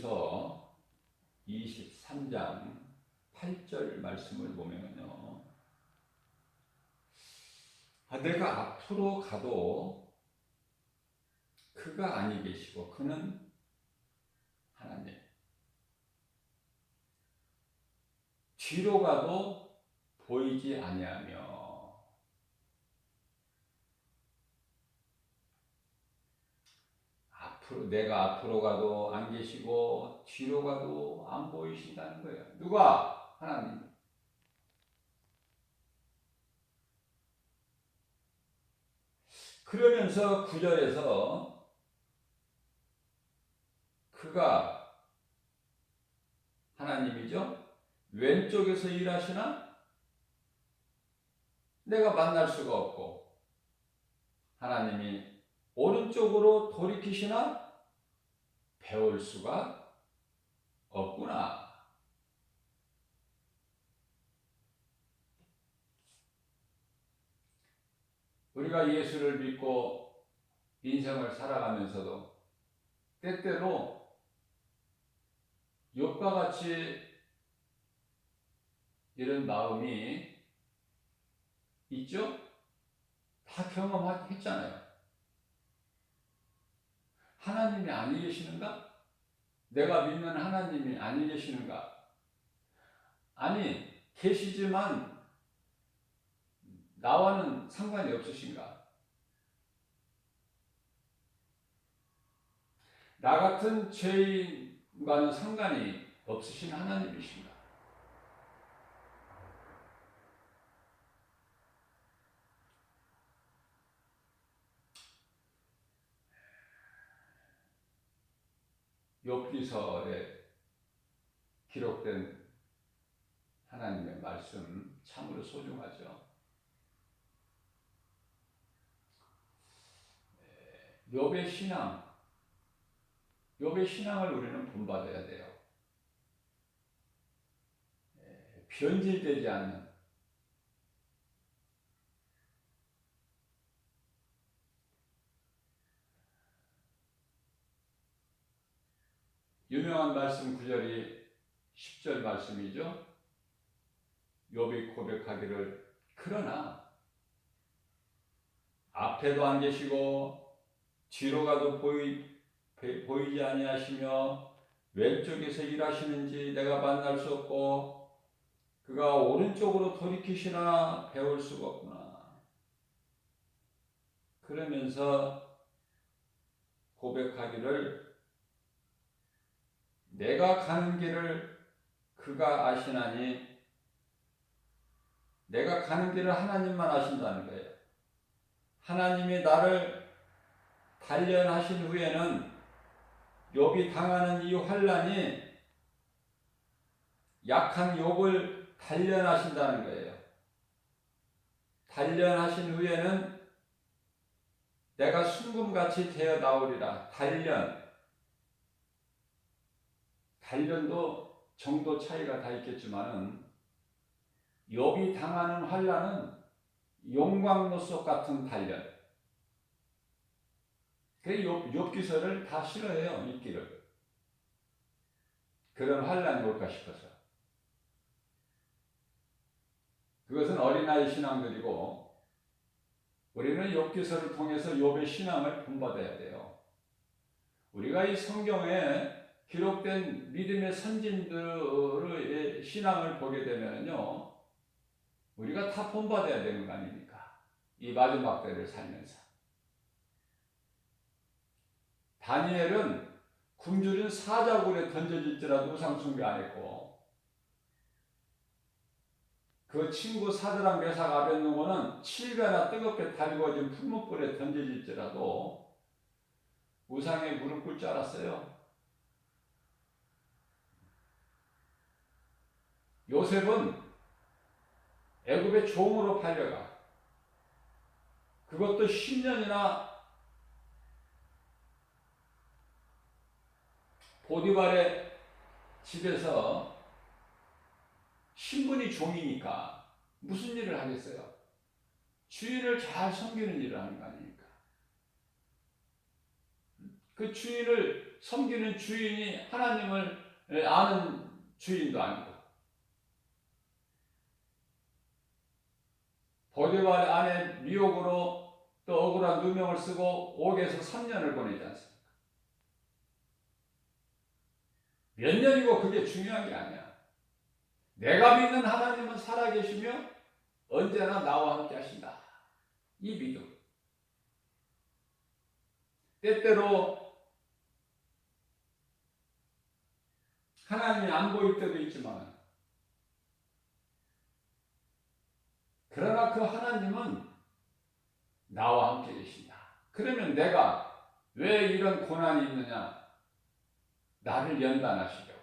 욥기서 23장 8절 말씀을 보면요. 내가 앞으로 가도 그가 아니 계시고 그는 하나님. 뒤로 가도 보이지 아니하며 내가 앞으로 가도 안 계시고 뒤로 가도 안 보이신다는 거예요. 누가? 하나님. 그러면서 9절에서 그가 하나님이죠. 왼쪽에서 일하시나 내가 만날 수가 없고 하나님이 오른쪽으로 돌이키시나 배울 수가 없구나. 우리가 예수를 믿고 인생을 살아가면서도 때때로 욥과 같이 이런 마음이 있죠? 다 경험했잖아요. 하나님이 아니 계시는가? 내가 믿는 하나님이 아니 계시는가? 아니, 계시지만 나와는 상관이 없으신가? 나 같은 죄인과는 상관이 없으신 하나님이신가? 욥기서에 기록된 하나님의 말씀 참으로 소중하죠. 욥의 신앙을 우리는 본받아야 돼요. 변질되지 않는 유명한 말씀 9절이 10절 말씀이죠. 욥이 고백하기를 그러나 앞에도 안 계시고 뒤로 가도 보이지 아니하시며 왼쪽에서 일하시는지 내가 만날 수 없고 그가 오른쪽으로 돌이키시나 배울 수가 없구나. 그러면서 고백하기를 내가 가는 길을 그가 아시나니 내가 가는 길을 하나님만 아신다는 거예요. 하나님이 나를 단련하신 후에는 욥이 당하는 이 환난이 약한 욥을 단련하신다는 거예요. 단련하신 후에는 내가 순금같이 되어 나오리라. 단련도 정도 차이가 다 있겠지만은 욥이 당하는 환난은 용광로속 같은 단련. 그래서 욥기서를 다 싫어해요. 읽기를. 그런 환난이 올까 싶어서. 그것은 어린아이 신앙들이고 우리는 욥기서를 통해서 욥의 신앙을 본받아야 돼요. 우리가 이 성경에 기록된 믿음의 선진들의 신앙을 보게 되면요, 우리가 다 본받아야 되는 거 아닙니까? 이 마지막 때를 살면서. 다니엘은 굶주린 사자굴에 던져질지라도 우상숭배 안 했고, 그 친구 사드락 메삭 아벳느고는 7배나 뜨겁게 달구어진 풀무불에 던져질지라도 우상에 무릎 꿇지 않았어요. 요셉은 애굽의 종으로 팔려가. 그것도 10년이나 보디발의 집에서 신분이 종이니까 무슨 일을 하겠어요? 주인을 잘 섬기는 일을 하는 거 아닙니까? 그 주인을 섬기는 주인이 하나님을 아는 주인도 아니고, 보디발 아내 미혹으로 또 억울한 누명을 쓰고 옥에서 3년을 보내지 않습니까? 몇 년이고 그게 중요한 게 아니야. 내가 믿는 하나님은 살아계시며 언제나 나와 함께 하신다. 이 믿음. 때때로 하나님이 안 보일 때도 있지만, 그러나 그 하나님은 나와 함께 계신다. 그러면 내가 왜 이런 고난이 있느냐? 나를 연단하시려고.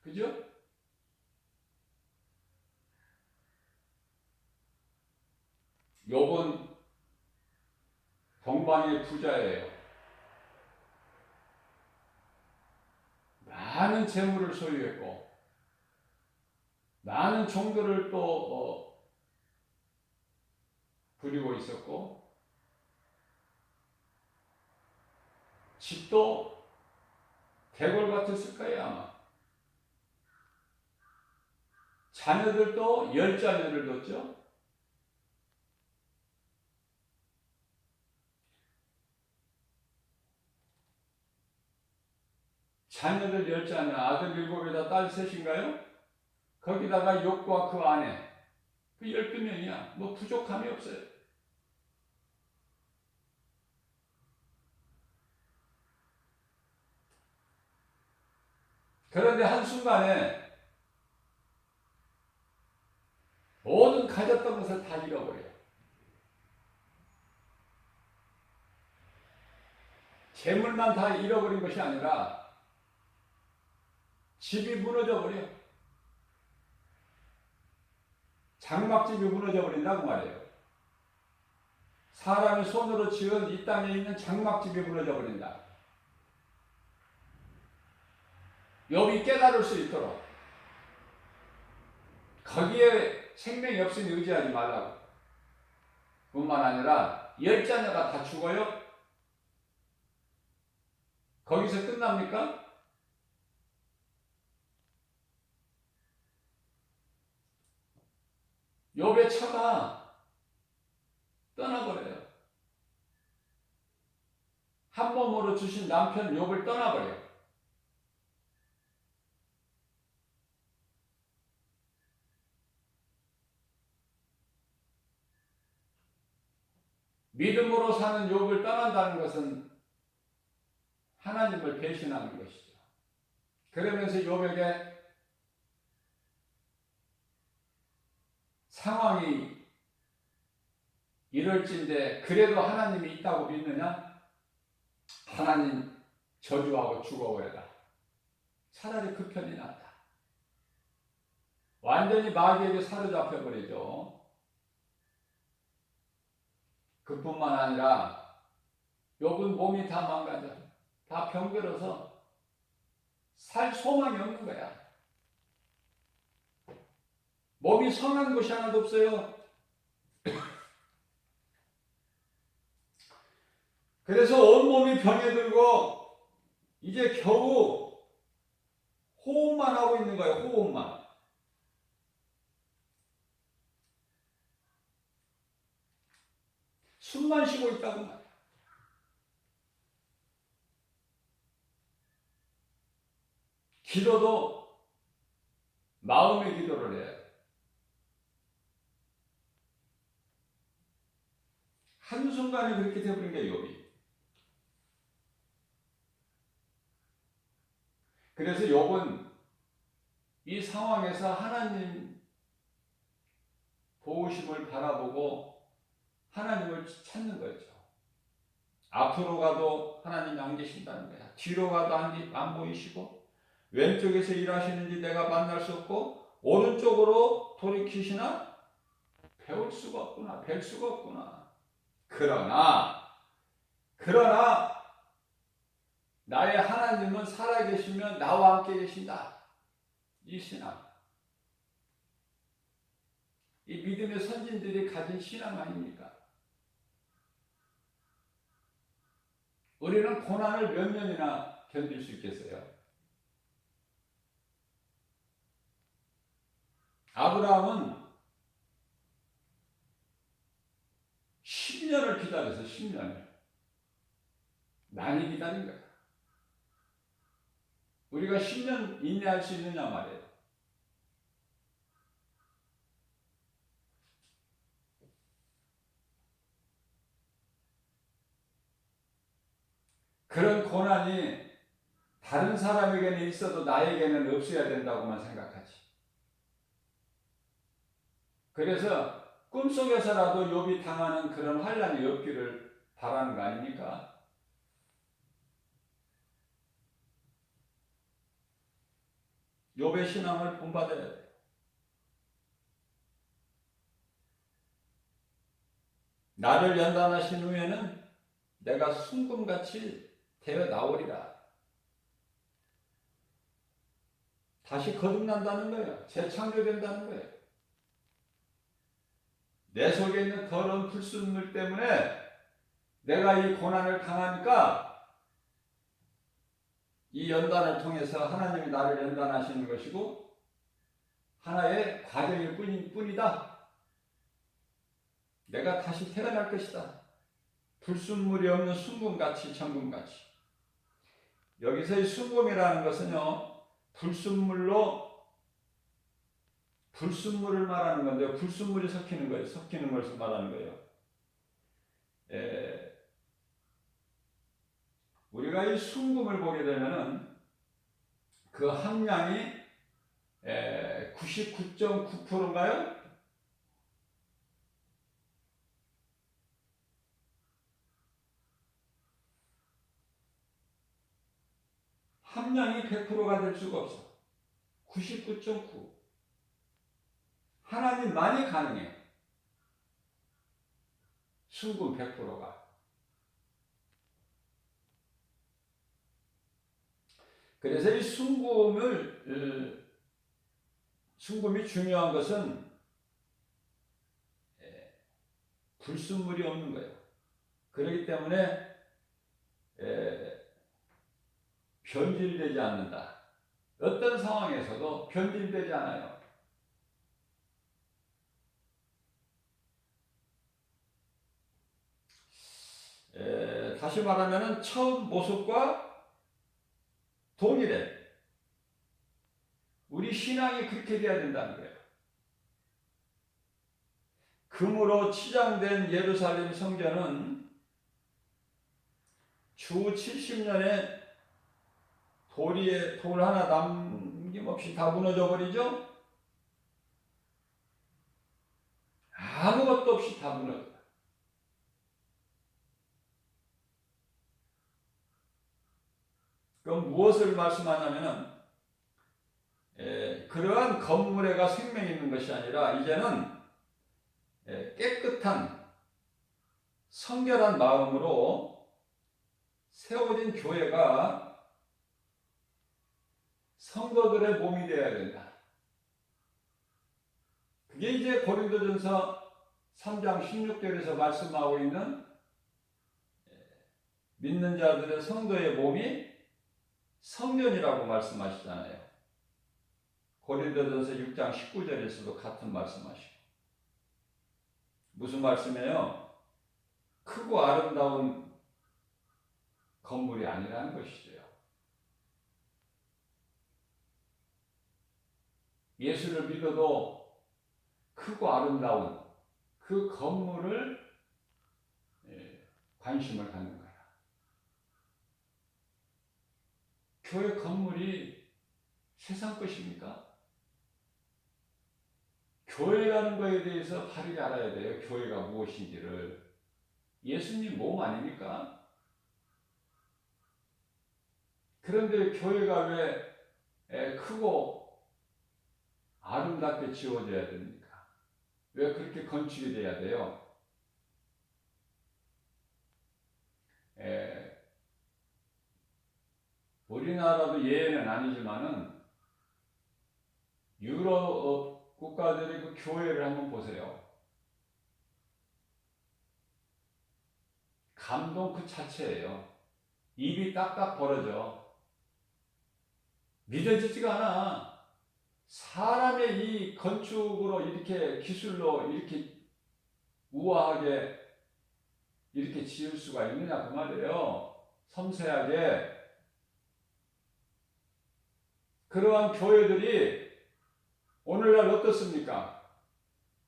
그죠? 욥은 동방의 부자예요. 많은 재물을 소유했고 많은 종들을 또 부리고 있었고, 집도 대궐 같았을 거예요 아마. 자녀들도 10자녀를 뒀죠. 자녀들 10자녀, 아들 7에다 딸 3인가요? 거기다가 욥과 그 아내, 그 12명이야. 뭐 부족함이 없어요. 그런데 한순간에 모든 가졌던 것을 다 잃어버려요. 재물만 다 잃어버린 것이 아니라 집이 무너져 버려. 장막집이 무너져 버린다고 말이에요. 사람이 손으로 지은 이 땅에 있는 장막집이 무너져 버린다. 욥이 깨달을 수 있도록, 거기에 생명이 없으니 의지하지 말라고. 뿐만 아니라 10자녀가 다 죽어요? 거기서 끝납니까? 욥의 처가 떠나버려요. 한 몸으로 주신 남편 욥을 떠나버려요. 믿음으로 사는 욥을 떠난다는 것은 하나님을 배신하는 것이죠. 그러면서 욥에게 상황이 이럴진데 그래도 하나님이 있다고 믿느냐? 하나님 저주하고 죽어버려라. 차라리 그 편이 낫다. 완전히 마귀에게 사로잡혀 버리죠. 그뿐만 아니라 욥은 몸이 다 망가져, 다 병들어서 살 소망이 없는 거야. 몸이 성한 것이 하나도 없어요. 그래서 온몸이 병에 들고 이제 겨우 호흡만 하고 있는 거예요. 호흡만. 숨만 쉬고 있다고 말이야. 기도도 마음의 기도를 해요. 한순간에 그렇게 되어버린 거예요, 욥이. 그래서 욥은 이 상황에서 하나님 도우심을 바라보고 하나님을 찾는 거죠. 앞으로 가도 하나님이 안 계신다는 거야. 뒤로 가도 안 보이시고, 왼쪽에서 일하시는지 내가 만날 수 없고, 오른쪽으로 돌이키시나 배울 수가 없구나, 뵐 수가 없구나. 그러나 나의 하나님은 살아계시면 나와 함께 계신다. 이 신앙, 이 믿음의 선진들이 가진 신앙 아닙니까? 우리는 고난을 몇 년이나 견딜 수 있겠어요? 아브라함은 10년을 기다려서 10년을 많이 기다린 거야. 우리가 10년 인내할 수 있느냐 말이에요. 그런 고난이 다른 사람에게는 있어도 나에게는 없어야 된다고만 생각하지. 그래서 꿈속에서라도 욥이 당하는 그런 환난이 없기를 바라는 거 아닙니까? 욥의 신앙을 본받아야 돼요. 나를 연단하신 후에는 내가 순금같이 되어 나오리라. 다시 거듭난다는 거예요. 재창조된다는 거예요. 내 속에 있는 더러운 불순물 때문에 내가 이 고난을 당하니까 이 연단을 통해서 하나님이 나를 연단하시는 것이고 하나의 과정일 뿐이다. 내가 다시 태어날 것이다. 불순물이 없는 순금같이 정금같이. 여기서의 순금이라는 것은요, 불순물을 말하는 건데요. 불순물이 섞이는 거예요. 섞이는 것을 말하는 거예요. 우리가 이 순금을 보게 되면은 그 함량이 99.9%인가요? 함량이 100%가 될 수가 없어. 99.9. 하나님만이 가능해. 순금 100%가. 그래서 이 순금이 중요한 것은 불순물이 없는 거예요. 그렇기 때문에 변질되지 않는다. 어떤 상황에서도 변질되지 않아요. 다시 말하면 처음 모습과 동일해. 우리 신앙이 그렇게 돼야 된다는 거예요. 금으로 치장된 예루살렘 성전은 주 70년에 돌 하나 남김없이 다 무너져 버리죠? 아무것도 없이 다 무너져. 그럼 무엇을 말씀하냐면은 그러한 건물에가 생명이 있는 것이 아니라 이제는 깨끗한 성결한 마음으로 세워진 교회가 성도들의 몸이 되어야 된다. 그게 이제 고린도전서 3장 16절에서 말씀하고 있는 믿는 자들의 성도의 몸이 성전이라고 말씀하시잖아요. 고린도전서 6장 19절에서도 같은 말씀하시고. 무슨 말씀이에요? 크고 아름다운 건물이 아니라는 것이죠. 예수를 믿어도 크고 아름다운 그 건물을 관심을 갖는 거야. 교회 건물이 세상 것입니까? 교회라는 것에 대해서 바르게 알아야 돼요. 교회가 무엇인지를. 예수님 몸 아닙니까? 그런데 교회가 왜 크고 아름답게 지어져야 됩니까? 왜 그렇게 건축이 돼야 돼요? 우리나라도 예외는 아니지만은 유럽 국가들의 그 교회를 한번 보세요. 감동 그 자체예요. 입이 딱딱 벌어져. 믿어지지가 않아. 사람의 이 건축으로 이렇게 기술로 이렇게 우아하게 이렇게 지을 수가 있느냐 그 말이에요. 섬세하게. 그러한 교회들이 오늘날 어떻습니까?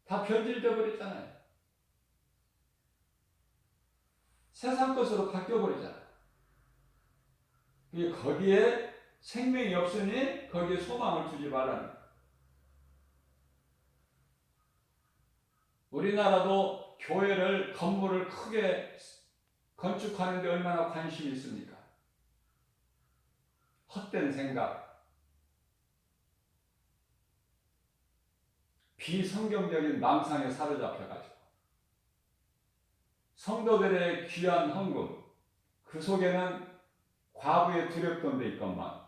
다 변질되어 버렸잖아요. 세상 것으로 바뀌어 버리잖아요. 거기에 생명이 없으니 거기에 소망을 두지 말라는 거예요. 우리나라도 교회를 건물을 크게 건축하는데 얼마나 관심이 있습니까? 헛된 생각, 비성경적인 망상에 사로잡혀가지고 성도들의 귀한 헌금, 그 속에는 과부의 두렵돈도 있건만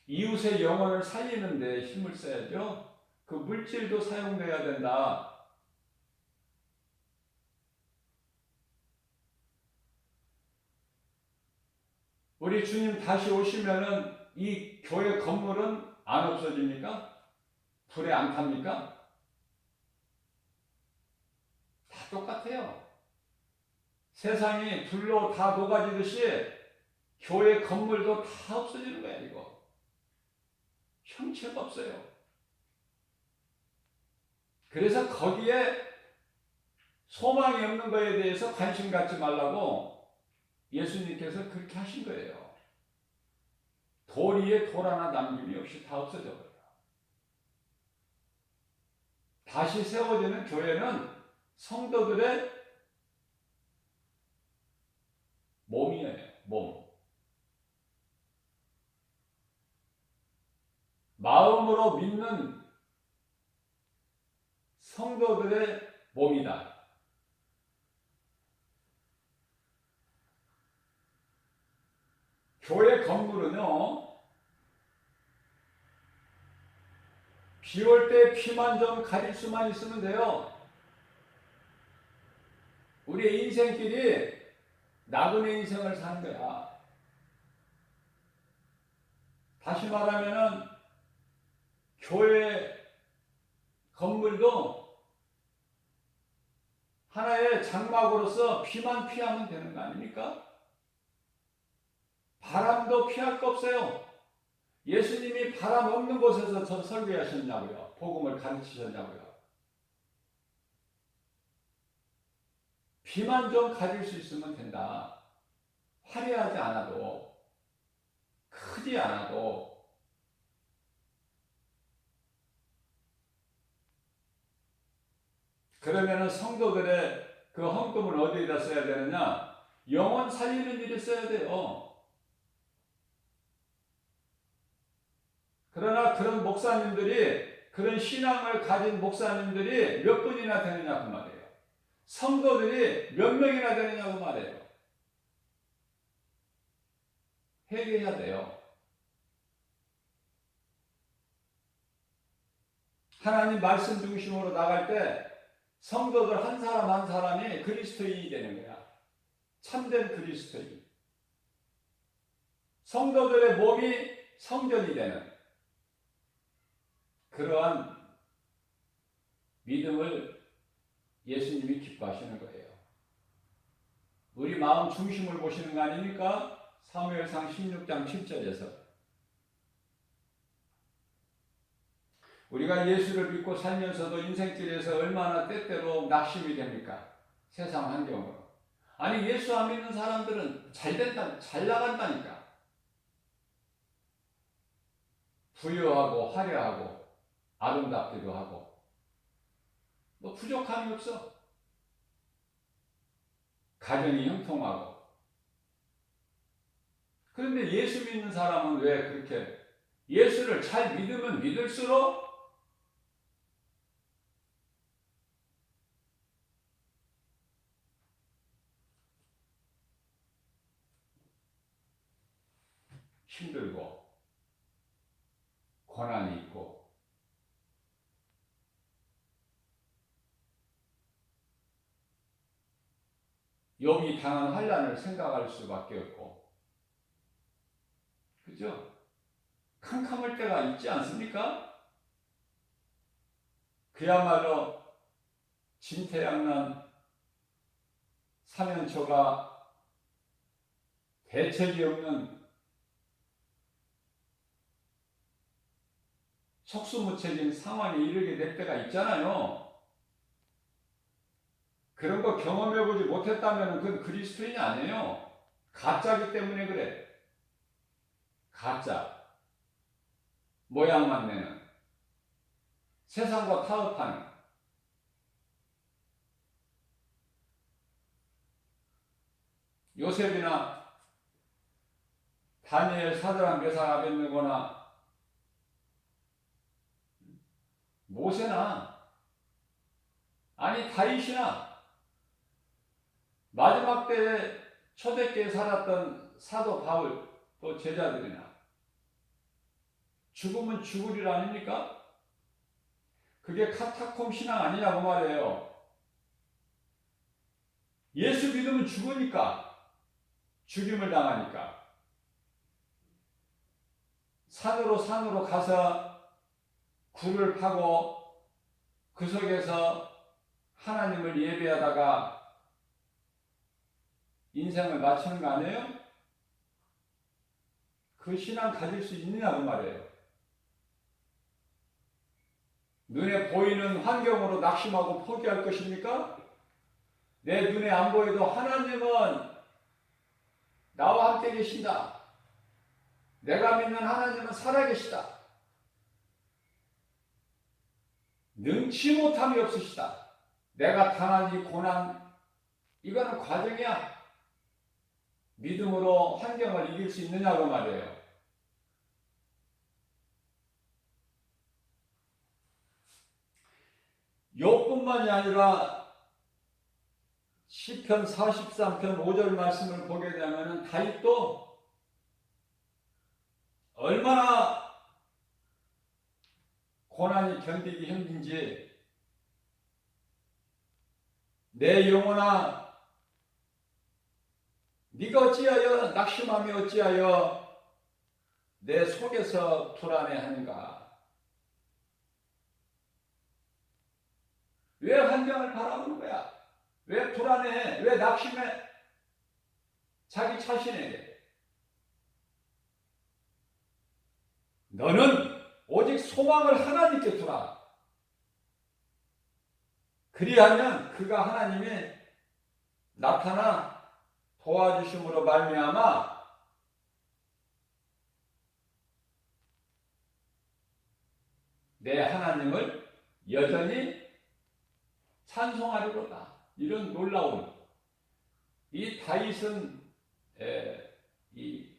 이웃의 영혼을 살리는 데 힘을 써야죠. 그 물질도 사용돼야 된다. 우리 주님 다시 오시면은 이 교회 건물은 안 없어집니까? 불에 안 탑니까? 다 똑같아요. 세상이 불로 다 녹아지듯이 교회 건물도 다 없어지는 거야, 이거. 형체가 없어요. 그래서 거기에 소망이 없는 거에 대해서 관심 갖지 말라고 예수님께서 그렇게 하신 거예요. 돌 위에 돌 하나 남김이 없이 다 없어져 버려요. 다시 세워지는 교회는 성도들의 몸이에요. 몸. 마음으로 믿는 성도들의 몸이다. 교회 건물은요, 비 올 때 피만 좀 가릴 수만 있으면 돼요. 우리의 인생길이 나그네 인생을 사는 거야. 다시 말하면은 교회 건물도 하나의 장막으로서 비만 피하면 되는 거 아닙니까? 바람도 피할 거 없어요. 예수님이 바람 없는 곳에서 저 설교하셨냐고요. 복음을 가르치셨냐고요. 비만 좀 가질 수 있으면 된다. 화려하지 않아도, 크지 않아도. 그러면은 성도들의 그 헌금을 어디에다 써야 되느냐? 영혼 살리는 일에 써야 돼요. 그러나 그런 목사님들이, 그런 신앙을 가진 목사님들이 몇 분이나 되느냐 그 말이에요. 성도들이 몇 명이나 되느냐 그 말이에요. 회개해야 돼요. 하나님 말씀 중심으로 나갈 때 성도들 한 사람 한 사람이 그리스도인이 되는 거야. 참된 그리스도인. 성도들의 몸이 성전이 되는 그러한 믿음을 예수님이 기뻐하시는 거예요. 우리 마음 중심을 보시는 거 아닙니까? 사무엘상 16장 7절에서 우리가 예수를 믿고 살면서도 인생길에서 얼마나 때때로 낙심이 됩니까? 세상 환경으로. 아니 예수 안 믿는 사람들은 잘 된다, 잘 나간다니까. 부유하고 화려하고 아름답기도 하고 뭐 부족함이 없어. 가정이 형통하고. 그런데 예수 믿는 사람은 왜 그렇게 예수를 잘 믿으면 믿을수록 힘들고 고난이 있고 욥이 당한 환난을 생각할 수밖에 없고, 그죠? 캄캄할 때가 있지 않습니까? 그야말로 진퇴양난 사면초가 대책이 없는 속수무책인 상황에 이르게 될 때가 있잖아요. 그런 거 경험해보지 못했다면 그건 그리스도인이 아니에요. 가짜기 때문에 그래. 가짜. 모양만 내는. 세상과 타협하는. 요셉이나 다니엘, 사드락, 메삭, 아벳느고나 모세나 아니 다윗이나 마지막 때에 초대교회에 살았던 사도 바울 또 제자들이나 죽으면 죽으리라 아닙니까? 그게 카타콤 신앙 아니냐고 말이에요. 예수 믿으면 죽으니까, 죽임을 당하니까 산으로 가서 굴을 파고 그 속에서 하나님을 예배하다가 인생을 마치는 거 아니에요? 그 신앙 가질 수 있느냐고 말이에요. 눈에 보이는 환경으로 낙심하고 포기할 것입니까? 내 눈에 안 보여도 하나님은 나와 함께 계신다. 내가 믿는 하나님은 살아계시다. 능치 못함이 없으시다. 내가 당한 이 고난, 이거는 과정이야. 믿음으로 환경을 이길 수 있느냐고 말이에요. 욥뿐만이 아니라 시편 43편 5절 말씀을 보게 되면 다윗도 얼마나 고난이 견디기 힘든지, 내 영혼아 네가 어찌하여 낙심하며 어찌하여 내 속에서 불안해하는가. 왜 환경을 바라보는 거야? 왜 불안해? 왜 낙심해? 자기 자신에게. 너는 오직 소망을 하나님께 두라. 그리하면 그가 하나님이 나타나 도와주심으로 말미암아 내 하나님을 여전히 찬송하리로다. 이런 놀라운, 이 다윗은 이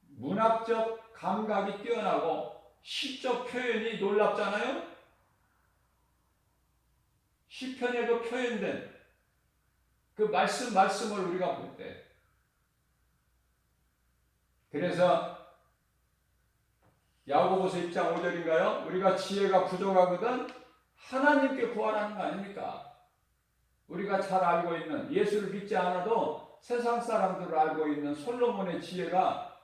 문학적 감각이 뛰어나고 시적 표현이 놀랍잖아요. 시편에도 표현된 그 말씀을 우리가 볼 때, 그래서 야고보서 1장 5절인가요? 우리가 지혜가 부족하거든 하나님께 구하라는 거 아닙니까? 우리가 잘 알고 있는, 예수를 믿지 않아도 세상 사람들을 알고 있는 솔로몬의 지혜가,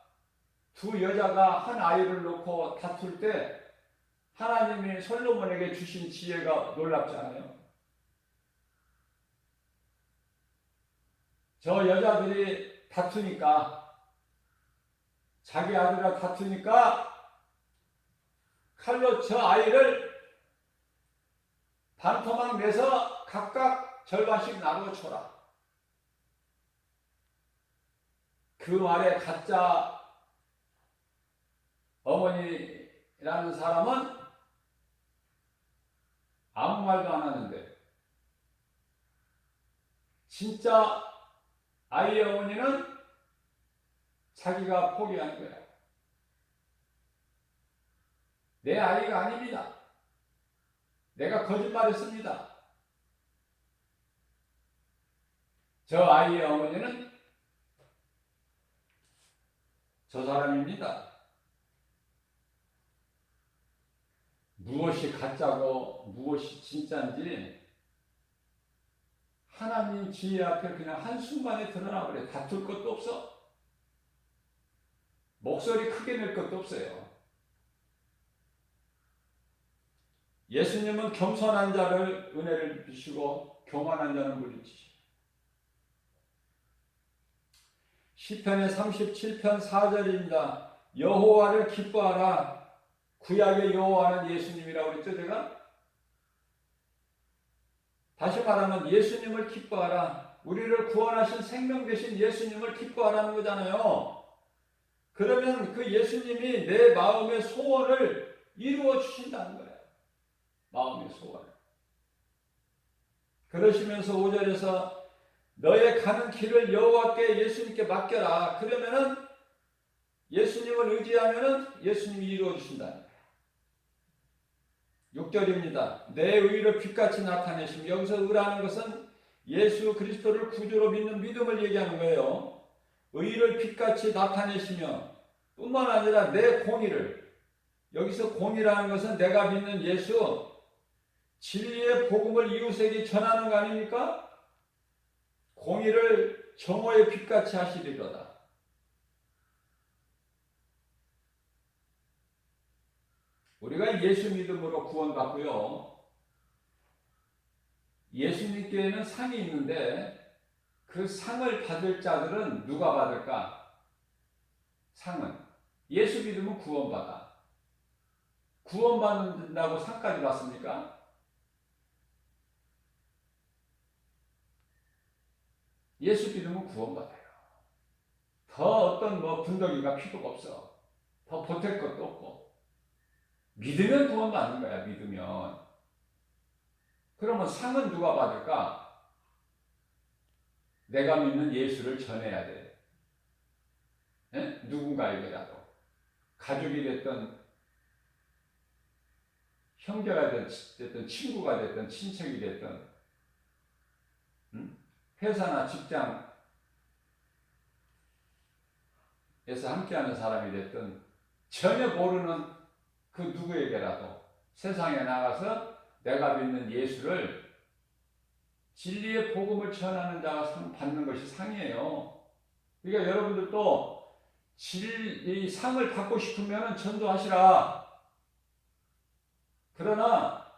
두 여자가 한 아이를 놓고 다툴 때 하나님이 솔로몬에게 주신 지혜가 놀랍지 않아요? 저 여자들이 다투니까, 자기 아들과 다투니까 칼로 저 아이를 반토막 내서 각각 절반씩 나누어 쳐라. 그 말에 가짜 어머니라는 사람은 아무 말도 안 하는데, 진짜 아이의 어머니는 자기가 포기한 거야. 내 아이가 아닙니다. 내가 거짓말했습니다. 저 아이의 어머니는 저 사람입니다. 무엇이 가짜고 무엇이 진짜인지 하나님 지혜 앞에 그냥 한순간에 드러나 버려. 다툴 것도 없어. 목소리 크게 낼 것도 없어요. 예수님은 겸손한 자를 은혜를 주시고 교만한 자는 물리치시고. 시편의 37편 4절입니다. 여호와를 기뻐하라. 구약의 여호와는 예수님이라고 그랬죠, 제가? 다시 말하면 예수님을 기뻐하라. 우리를 구원하신 생명 되신 예수님을 기뻐하라는 거잖아요. 그러면 그 예수님이 내 마음의 소원을 이루어 주신다는 거예요. 마음의 소원을. 그러시면서 5절에서 너의 가는 길을 여호와께 예수님께 맡겨라. 그러면은 예수님을 의지하면은 예수님이 이루어 주신다는 거예요. 6절입니다. 내 의를 빛같이 나타내시며, 여기서 의라는 것은 예수 그리스도를 구주로 믿는 믿음을 얘기하는 거예요. 의를 빛같이 나타내시며 뿐만 아니라 내 공의를, 여기서 공의라는 것은 내가 믿는 예수 진리의 복음을 이웃에게 전하는 거 아닙니까? 공의를 정오의 빛같이 하시리로다. 우리가 예수 믿음으로 구원받고요. 예수님께는 상이 있는데 그 상을 받을 자들은 누가 받을까? 상은 예수 믿으면 구원받아. 구원받는다고 상까지 받습니까? 예수 믿으면 구원받아요. 더 어떤 분더기가 필요가 없어. 더 보탤 것도 없고. 믿으면 구원받는 거야. 믿으면. 그러면 상은 누가 받을까? 내가 믿는 예수를 전해야 돼. 예? 누군가에게라도. 가족이 됐든 형제가 됐든 친구가 됐든 친척이 됐든 회사나 직장에서 함께하는 사람이 됐든 전혀 모르는 그 누구에게라도 세상에 나가서 내가 믿는 예수를 진리의 복음을 전하는 자가 상 받는 것이 상이에요. 그러니까 여러분들도 이 상을 받고 싶으면 전도하시라. 그러나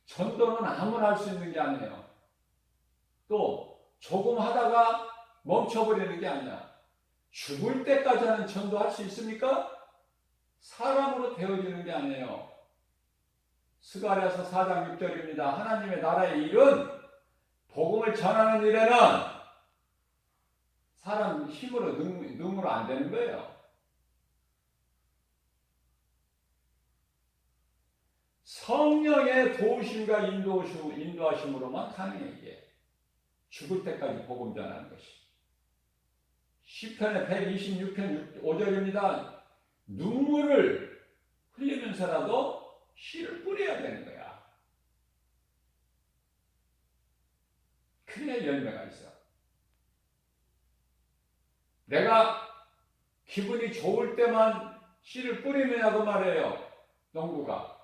전도는 아무나 할 수 있는 게 아니에요. 또 조금 하다가 멈춰버리는 게 아니야. 죽을 때까지 하는 전도할 수 있습니까? 사람으로 되어지는 게 아니에요. 스가랴서 4장 6절입니다. 하나님의 나라의 일은, 복음을 전하는 일에는 사람 힘으로 능으로 안 되는 거예요. 성령의 도우심과 인도하심으로만 가능해. 이게 죽을 때까지 복음 전하는 것이. 시편의 126편 5절입니다. 눈물을 흘리면서라도 씨를 뿌려야 되는 거야. 그래야 열매가 있어. 내가 기분이 좋을 때만 씨를 뿌리느냐고 말해요. 농부가.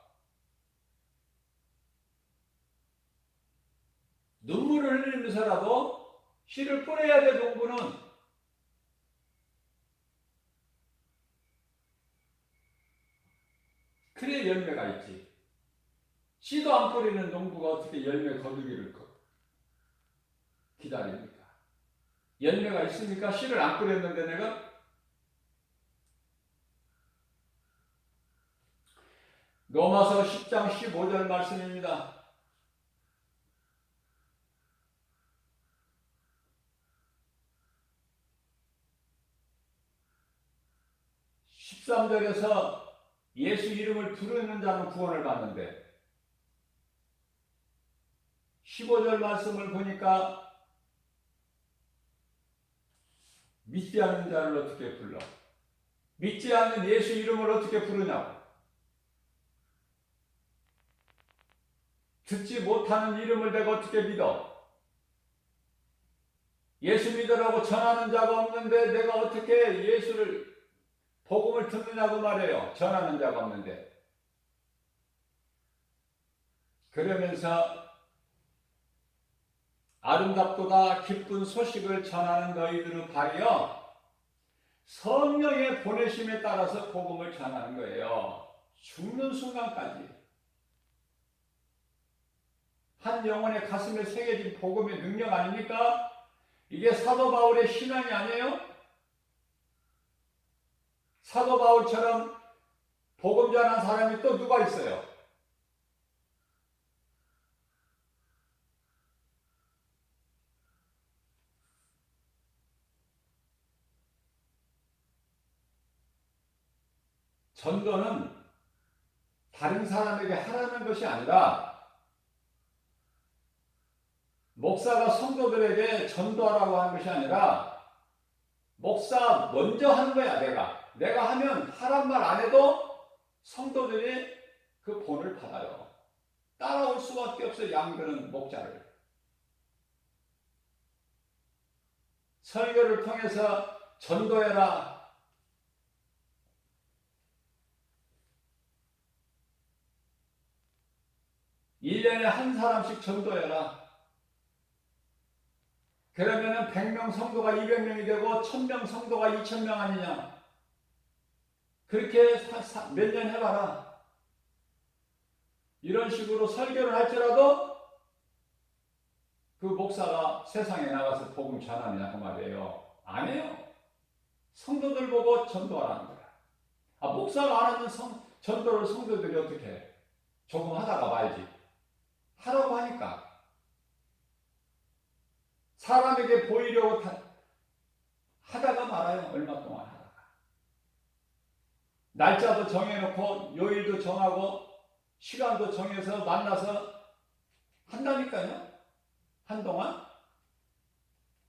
눈물을 흘리면서라도 씨를 뿌려야 돼. 농부는. 그래야 열매가 있지. 씨도 안 뿌리는 농부가 어떻게 열매 거두기를 기다립니까? 열매가 있으니까 씨를 안 뿌렸는데 내가. 로마서 10장 15절 말씀입니다. 13절에서 예수 이름을 부르는 자는 구원을 받는데 15절 말씀을 보니까 믿지 않는 자를 어떻게 불러? 믿지 않는 예수 이름을 어떻게 부르냐고. 듣지 못하는 이름을 내가 어떻게 믿어? 예수 믿으라고 전하는 자가 없는데 내가 어떻게 예수를 복음을 듣느냐고 말해요. 전하는 자가 없는데. 그러면서 아름답도다 기쁜 소식을 전하는 너희들의 발이여 성령의 보내심에 따라서 복음을 전하는 거예요. 죽는 순간까지 한 영혼의 가슴에 새겨진 복음의 능력 아닙니까? 이게 사도 바울의 신앙이 아니에요? 사도 바울처럼 복음 전한 사람이 또 누가 있어요? 전도는 다른 사람에게 하라는 것이 아니라 목사가 성도들에게 전도하라고 하는 것이 아니라 목사 먼저 하는 거야. 내가 하면 하란 말 안 해도 성도들이 그 본을 받아요. 따라올 수밖에 없어요. 양들은 목자를. 설교를 통해서 전도해라. 1년에 한 사람씩 전도해라. 그러면은 100명 성도가 200명이 되고 1000명 성도가 2000명 아니냐. 그렇게 몇 년 해봐라. 이런 식으로 설교를 할지라도 그 목사가 세상에 나가서 복음 전하느냐 그 말이에요. 안 해요. 성도들 보고 전도하라는 거야. 목사가 안 하는 전도를 성도들이 어떻게 해? 조금 하다가 말지. 하라고 하니까. 사람에게 보이려고 하다가 말아요. 얼마 동안 하다가. 날짜도 정해놓고 요일도 정하고 시간도 정해서 만나서 한다니까요. 한동안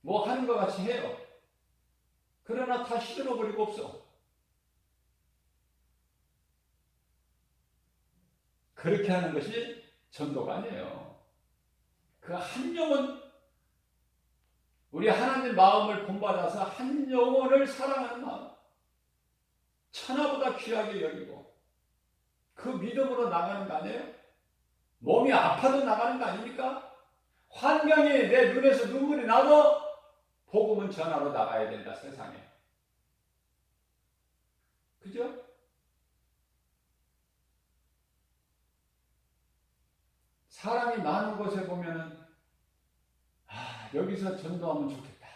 뭐 하는 것 같이 해요. 그러나 다 시들어버리고 없어. 그렇게 하는 것이 전도가 아니에요. 그 한 영혼, 우리 하나님 마음을 본받아서 한 영혼을 사랑하는 마음, 천하보다 귀하게 여기고 그 믿음으로 나가는 거 아니에요? 몸이 아파도 나가는 거 아닙니까? 환경이 내 눈에서 눈물이 나도 복음은 전하러 나가야 된다, 세상에. 그죠? 사람이 많은 곳에 보면은 여기서 전도하면 좋겠다.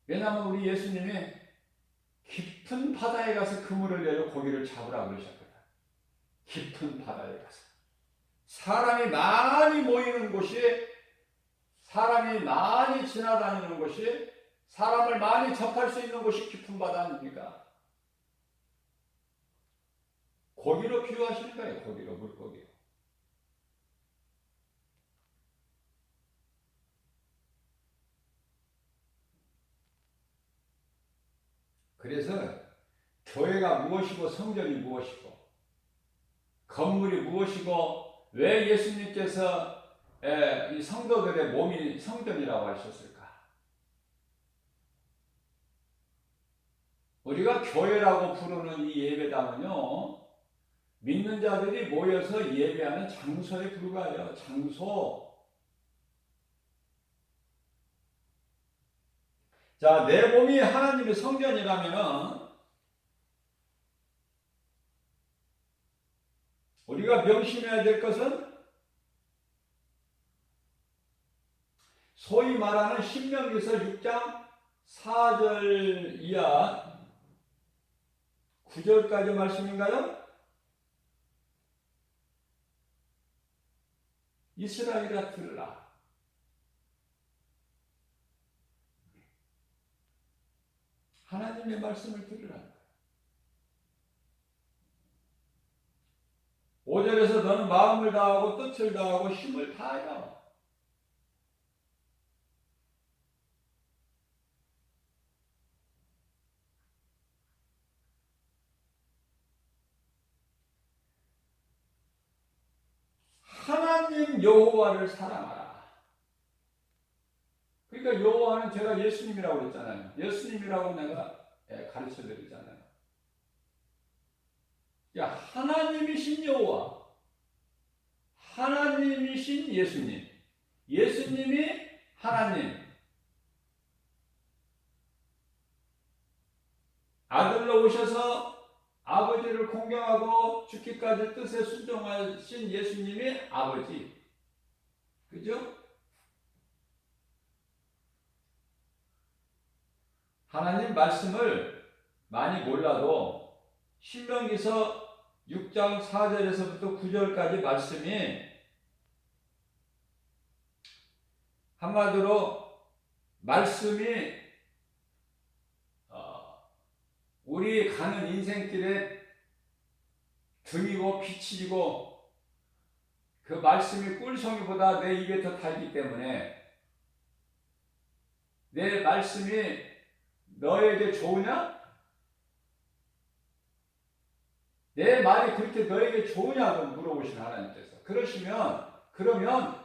왜냐하면 우리 예수님이 깊은 바다에 가서 그물을 내려 고기를 잡으라 그러셨거든. 깊은 바다에 가서. 사람이 많이 모이는 곳이, 사람이 많이 지나다니는 곳이, 사람을 많이 접할 수 있는 곳이 깊은 바다 아닙니까? 고기로 비유하시는 거예요. 고기로, 물고기로. 그래서 교회가 무엇이고 성전이 무엇이고 건물이 무엇이고 왜 예수님께서 이 성도들의 몸이 성전이라고 하셨을까? 우리가 교회라고 부르는 이 예배당은요, 믿는 자들이 모여서 예배하는 장소에 불과해요. 장소. 자, 내 몸이 하나님의 성전이라면은 우리가 명심해야 될 것은 소위 말하는 신명기서 6장 4절 이하 9절까지 말씀인가요? 이스라엘아 들으라. 하나님의 말씀을 들으라. 5절에서 너는 마음을 다하고 뜻을 다하고 힘을 다하여. 하나님 여호와를 사랑하라. 그러니까 여호와는 제가 예수님이라고 그랬잖아요. 예수님이라고 내가 가르쳐 드리잖아요. 야, 하나님이신 여호와, 하나님이신 예수님, 예수님이 하나님, 아들로 오셔서 아버지를 공경하고 죽기까지 뜻에 순종하신 예수님이 아버지. 그죠? 하나님 말씀을 많이 몰라도 신명기서 6장 4절에서부터 9절까지 말씀이 한마디로 말씀이 우리 가는 인생길에 등이고 빛이고 그 말씀이 꿀송이보다 내 입에 더 달기 때문에 내 말씀이 너에게 좋으냐? 내 말이 그렇게 너에게 좋으냐고 물어보시는 하나님께서. 그러면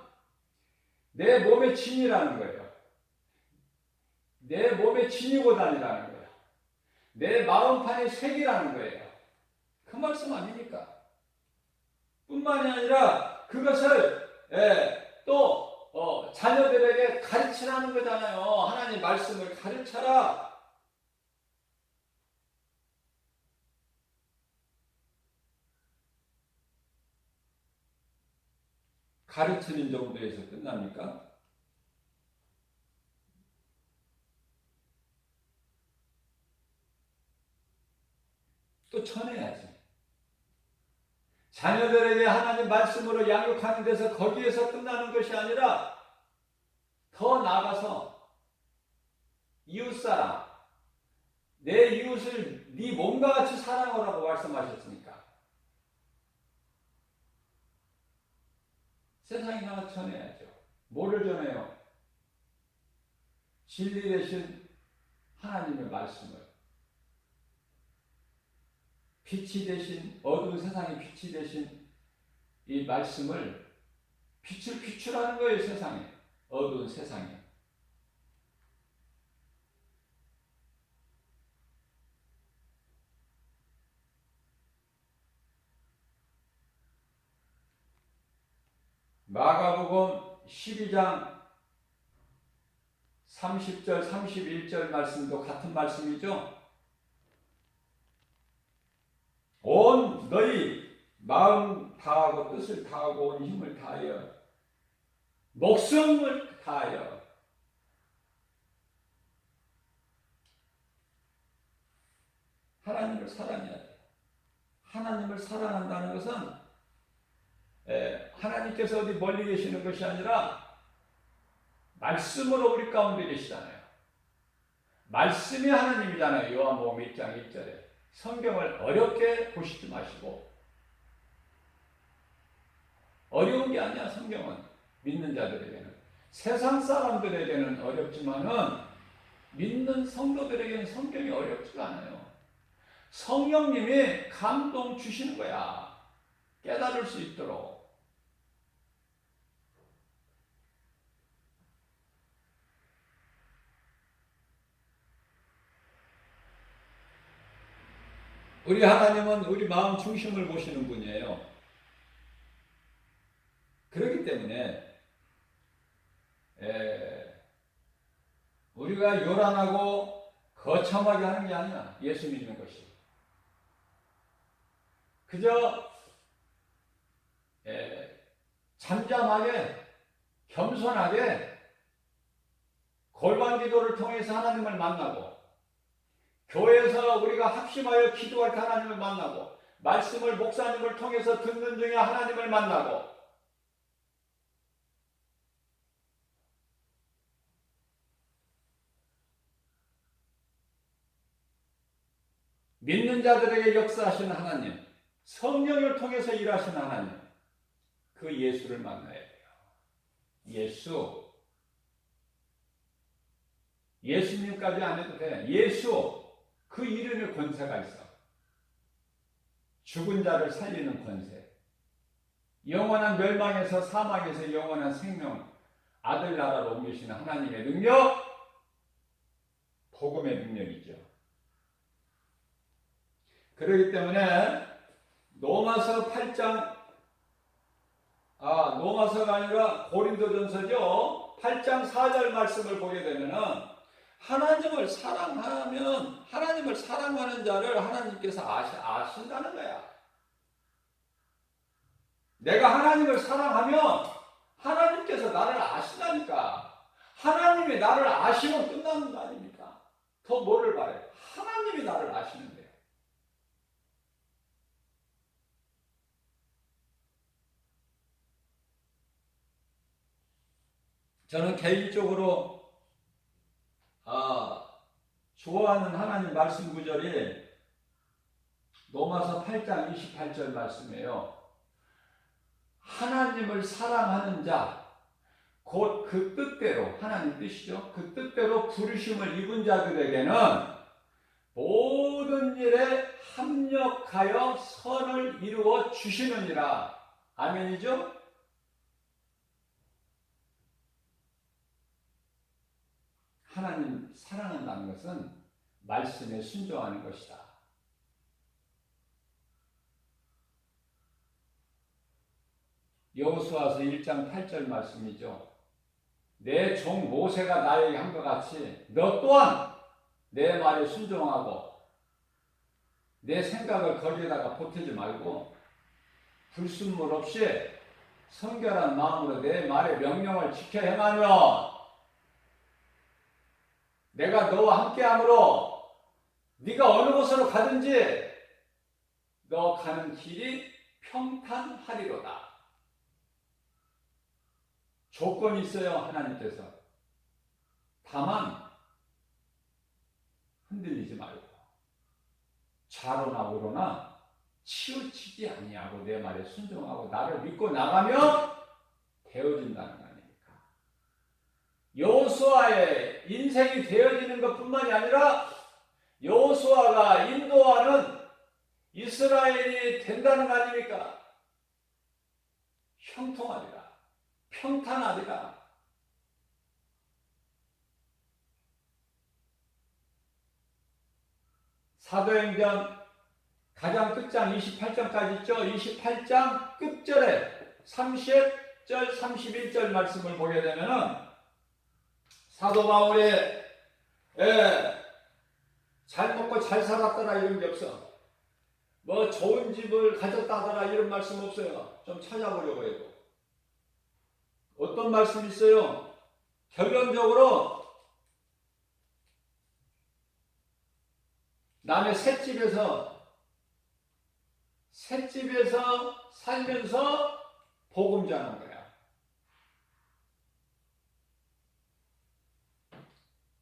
내 몸에 진이라는 거예요. 내 몸에 지니고 다니라는 거예요. 내 마음판에 색이라는 거예요. 그 말씀 아닙니까? 뿐만이 아니라 그것을 또 자녀들에게 가르치라는 거잖아요. 하나님 말씀을 가르쳐라. 가르치는 정도에서 끝납니까? 또 전해야지. 자녀들에게 하나님 말씀으로 양육하는 데서 거기에서 끝나는 것이 아니라 더 나아가서 이웃사랑, 내 이웃을 네 몸과 같이 사랑하라고 말씀하셨으니까 세상에 나가 전해야죠. 뭐를 전해요? 진리 되신 하나님의 말씀을, 빛이 되신, 어두운 세상의 빛이 되신 이 말씀을 빛을 비추라는 거예요. 세상에, 어두운 세상에. 마가복음 12장 30절 31절 말씀도 같은 말씀이죠. 온 너희 마음 다하고 뜻을 다하고 온 힘을 다하여 목숨을 다하여 하나님을 사랑해야 돼요. 하나님을 사랑한다는 것은 하나님께서 어디 멀리 계시는 것이 아니라 말씀으로 우리 가운데 계시잖아요. 말씀이 하나님이잖아요. 요한복음 1장 1절에. 성경을 어렵게 보시지 마시고, 어려운 게 아니야. 성경은 믿는 자들에게는, 세상 사람들에게는 어렵지만은 믿는 성도들에게는 성경이 어렵지가 않아요. 성령님이 감동 주시는 거야. 깨달을 수 있도록. 우리 하나님은 우리 마음 중심을 보시는 분이에요. 그렇기 때문에 우리가 요란하고 거참하게 하는 게 아니야. 예수 믿는 것이. 그저 잠잠하게 겸손하게 골방 기도를 통해서 하나님을 만나고, 교회에서 우리가 합심하여 기도할 때 하나님을 만나고, 말씀을 목사님을 통해서 듣는 중에 하나님을 만나고, 믿는 자들에게 역사하시는 하나님, 성령을 통해서 일하시는 하나님, 그 예수를 만나야 돼요. 예수님까지 안 해도 돼. 예수, 그 이름에 권세가 있어. 죽은 자를 살리는 권세, 영원한 멸망에서 사망에서 영원한 생명, 아들 나라로 옮기시는 하나님의 능력, 복음의 능력이죠. 그렇기 때문에 로마서 8장 로마서가 아니라 고린도전서죠. 8장 4절 말씀을 보게 되면은 하나님을 사랑하면 하나님을 사랑하는 자를 하나님께서 아신다는 거야. 내가 하나님을 사랑하면 하나님께서 나를 아시다니까. 하나님이 나를 아시면 끝나는 거 아닙니까? 더 뭐를 바래? 하나님이 나를 아시는데. 저는 개인적으로 좋아하는 하나님 말씀 구절이 로마서 8장 28절 말씀이에요. 하나님을 사랑하는 자, 곧 그 뜻대로, 하나님 뜻이죠. 그 뜻대로 부르심을 입은 자들에게는 모든 일에 합력하여 선을 이루어 주시느니라. 아멘이죠? 하나님 사랑한다는 것은 말씀에 순종하는 것이다. 여호수아서 1장 8절 말씀이죠. 내 종 모세가 나에게 한 것 같이 너 또한 내 말에 순종하고 내 생각을 거기에다가 보태지 말고 불순물 없이 성결한 마음으로 내 말의 명령을 지켜 행하면 내가 너와 함께함으로 네가 어느 곳으로 가든지 너 가는 길이 평탄하리로다. 조건이 있어요. 하나님께서. 다만 흔들리지 말고 좌로나 우로나 치우치지 아니하고 내 말에 순종하고 나를 믿고 나가면 되어진다는 거 아닙니까? 여호수아의 인생이 되어지는 것뿐만이 아니라 여호수아가 인도하는 이스라엘이 된다는 거 아닙니까? 형통하리라. 평탄하리라. 사도행전 가장 끝장 28장까지 있죠. 28장 끝절에 30절 31절 말씀을 보게 되면은 사도 바울이 잘 먹고 잘 살았더라 이런 게 없어. 뭐 좋은 집을 가졌다더라 이런 말씀 없어요. 좀 찾아보려고 해도. 어떤 말씀이 있어요? 결론적으로 남의 셋집에서 살면서 복음 전하는 거야.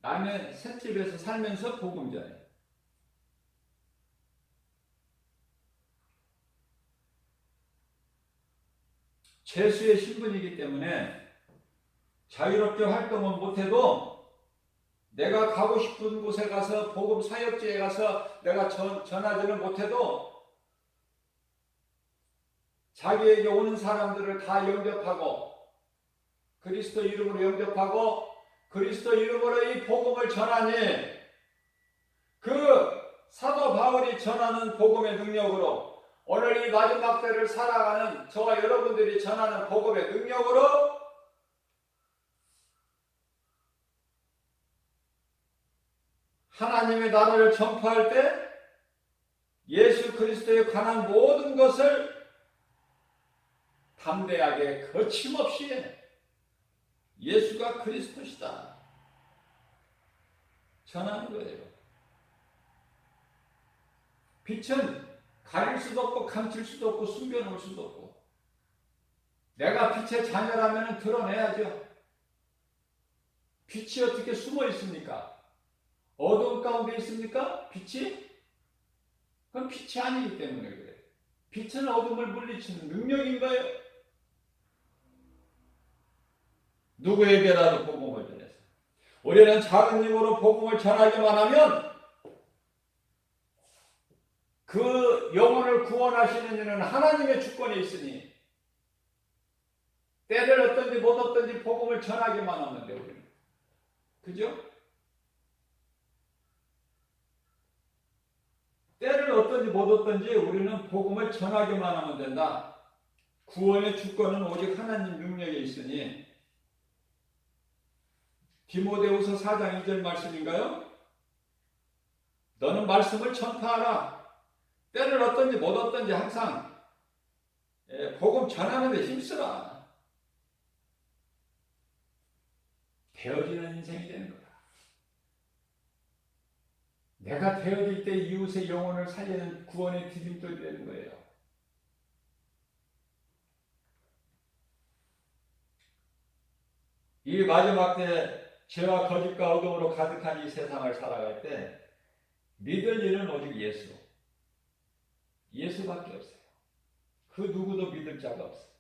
남의 셋집에서 살면서 복음 전해. 죄수의 신분이기 때문에 자유롭게 활동은 못해도 내가 가고 싶은 곳에 가서 복음 사역지에 가서 내가 전하지는 못해도 자기에게 오는 사람들을 다 영접하고 그리스도 이름으로 영접하고 그리스도 이름으로 이 복음을 전하니 그 사도 바울이 전하는 복음의 능력으로 오늘 이 마지막 때를 살아가는 저와 여러분들이 전하는 복음의 능력으로 하나님의 나라를 전파할 때 예수 그리스도에 관한 모든 것을 담대하게 거침없이 예수가 그리스도시다 전하는 거예요. 빛은 가릴 수도 없고 감출 수도 없고 숨겨놓을 수도 없고 내가 빛의 자녀라면 드러내야죠. 빛이 어떻게 숨어 있습니까? 어두운 가운데 있습니까? 빛이? 그건 빛이 아니기 때문에 그래. 빛은 어둠을 물리치는 능력인 거예요. 누구에게라도 복음을 전해서 우리는 작은 힘으로 복음을 전하기만 하면 그 영혼을 구원하시는 이는 하나님의 주권에 있으니 때를 어떤지 못 어떤지 복음을 전하기만 하면 돼 우리는. 그죠? 때를 어떤지 못 어떤지 우리는 복음을 전하기만 하면 된다. 구원의 주권은 오직 하나님 능력에 있으니 디모데후서 4장 2절 말씀인가요? 너는 말씀을 전파하라. 때를 어떤지 못 어떤지 항상 복음 전하는 데 힘쓰라. 되어지는 인생이 되는 거다. 내가 되어질 때 이웃의 영혼을 살리는 구원의 디딤돌이 되는 거예요. 이 마지막 때 죄와 거짓과 어둠으로 가득한 이 세상을 살아갈 때 믿을 일은 오직 예수. 예수밖에 없어요. 그 누구도 믿을 자가 없어요.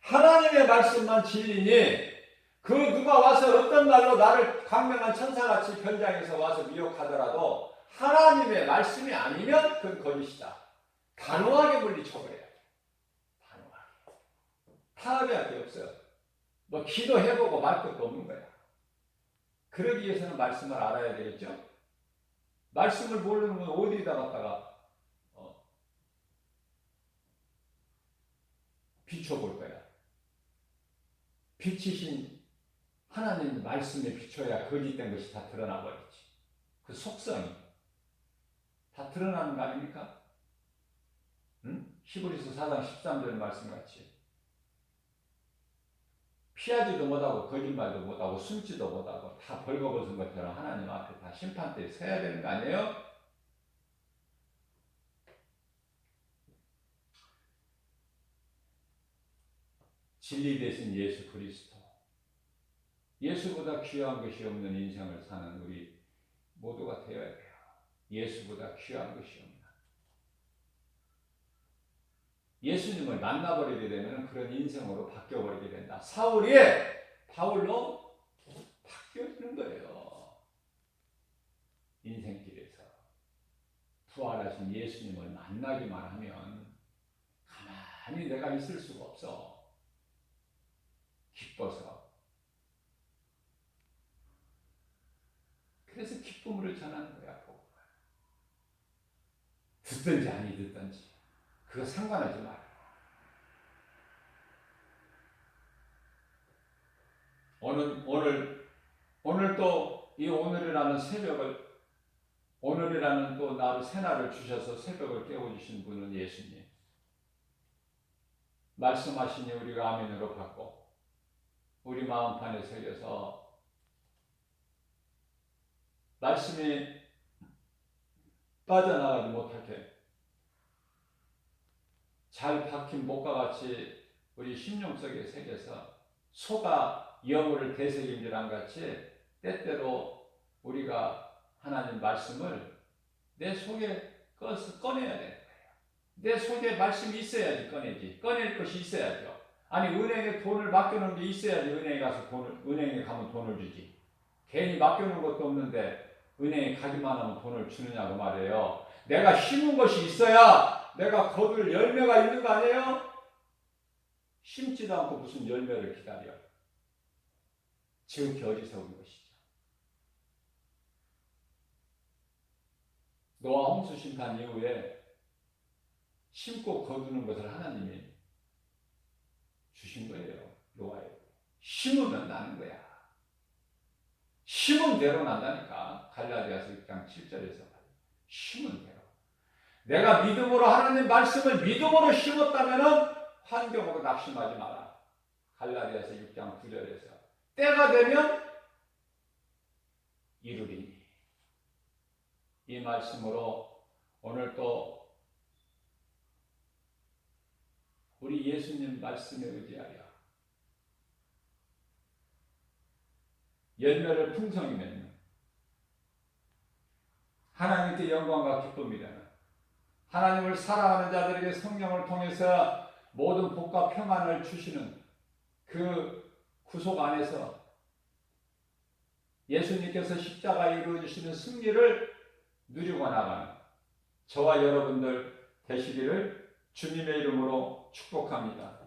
하나님의 말씀만 진리니 그 누가 와서 어떤 말로 나를 광명한 천사같이 현장에서 와서 미혹하더라도 하나님의 말씀이 아니면 그건 거짓이다. 단호하게 물리쳐버려야 돼. 단호하게. 타협할 게 없어요. 뭐 기도해보고 말 것도 없는 거야. 그러기 위해서는 말씀을 알아야 되겠죠. 말씀을 모르는 건 어디다 갖다가 비춰볼 거야. 비치신 하나님 말씀에 비춰야 거짓된 것이 다 드러나 버리지. 그 속성이 다 드러나는 거 아닙니까? 응? 히브리서 4장 13절 말씀같이 피하지도 못하고 거짓말도 못하고 숨지도 못하고 다 벌거벗은 것처럼 하나님 앞에 다 심판대에 서야 되는 거 아니에요? 진리 대신 예수 그리스도. 예수보다 귀한 것이 없는 인생을 사는 우리 모두가 되어야 돼요. 예수보다 귀한 것이 없는. 예수님을 만나버리게 되면 그런 인생으로 바뀌어버리게 된다. 사울이 바울로 바뀌어지는 거예요. 인생길에서. 부활하신 예수님을 만나기만 하면 가만히 내가 있을 수가 없어. 기뻐서. 그래서 기쁨으로 전하는 거야. 듣든지 아니 듣든지 그거 상관하지 마라. 오늘 또 이 오늘이라는 새벽을 오늘이라는 또 나를 새날을 주셔서 새벽을 깨워주신 분은 예수님. 말씀하시니 우리가 아멘으로 받고 우리 마음판에 새겨서 말씀이 빠져나가지 못하게 잘 박힌 목과 같이 우리 심령 속에 새겨서 소가 여물을 되새김질한 같이 때때로 우리가 하나님 말씀을 내 속에 꺼내야 되는 거예요. 내 속에 말씀이 있어야지 꺼내지. 꺼낼 것이 있어야죠. 아니 은행에 돈을 맡겨놓은 게 있어야지 은행에 가면 돈을 주지. 괜히 맡겨놓은 것도 없는데 은행에 가기만 하면 돈을 주느냐고 말이에요. 내가 심은 것이 있어야 내가 거둘 열매가 있는 거 아니에요? 심지도 않고 무슨 열매를 기다려. 지극히 어리석은 것이죠. 노아 홍수 심판 이후에 심고 거두는 것을 하나님이 주신 거예요. 노아에. 심으면 나는 거야. 심은 대로 난다니까. 갈라디아서 6장 7절에서 심은 대로. 내가 믿음으로 하나님 말씀을 믿음으로 심었다면 환경으로 낙심하지 마라. 갈라디아서 6장 9절에서 때가 되면 이루리니. 이 말씀으로 오늘 또 우리 예수님 말씀에 의지하여 열매를 풍성히 맺는 하나님께 영광과 기쁨이 되는 하나님을 사랑하는 자들에게 성령을 통해서 모든 복과 평안을 주시는 그 구속 안에서 예수님께서 십자가에 이루어주시는 승리를 누리고 나가는 저와 여러분들 되시기를 주님의 이름으로 축복합니다.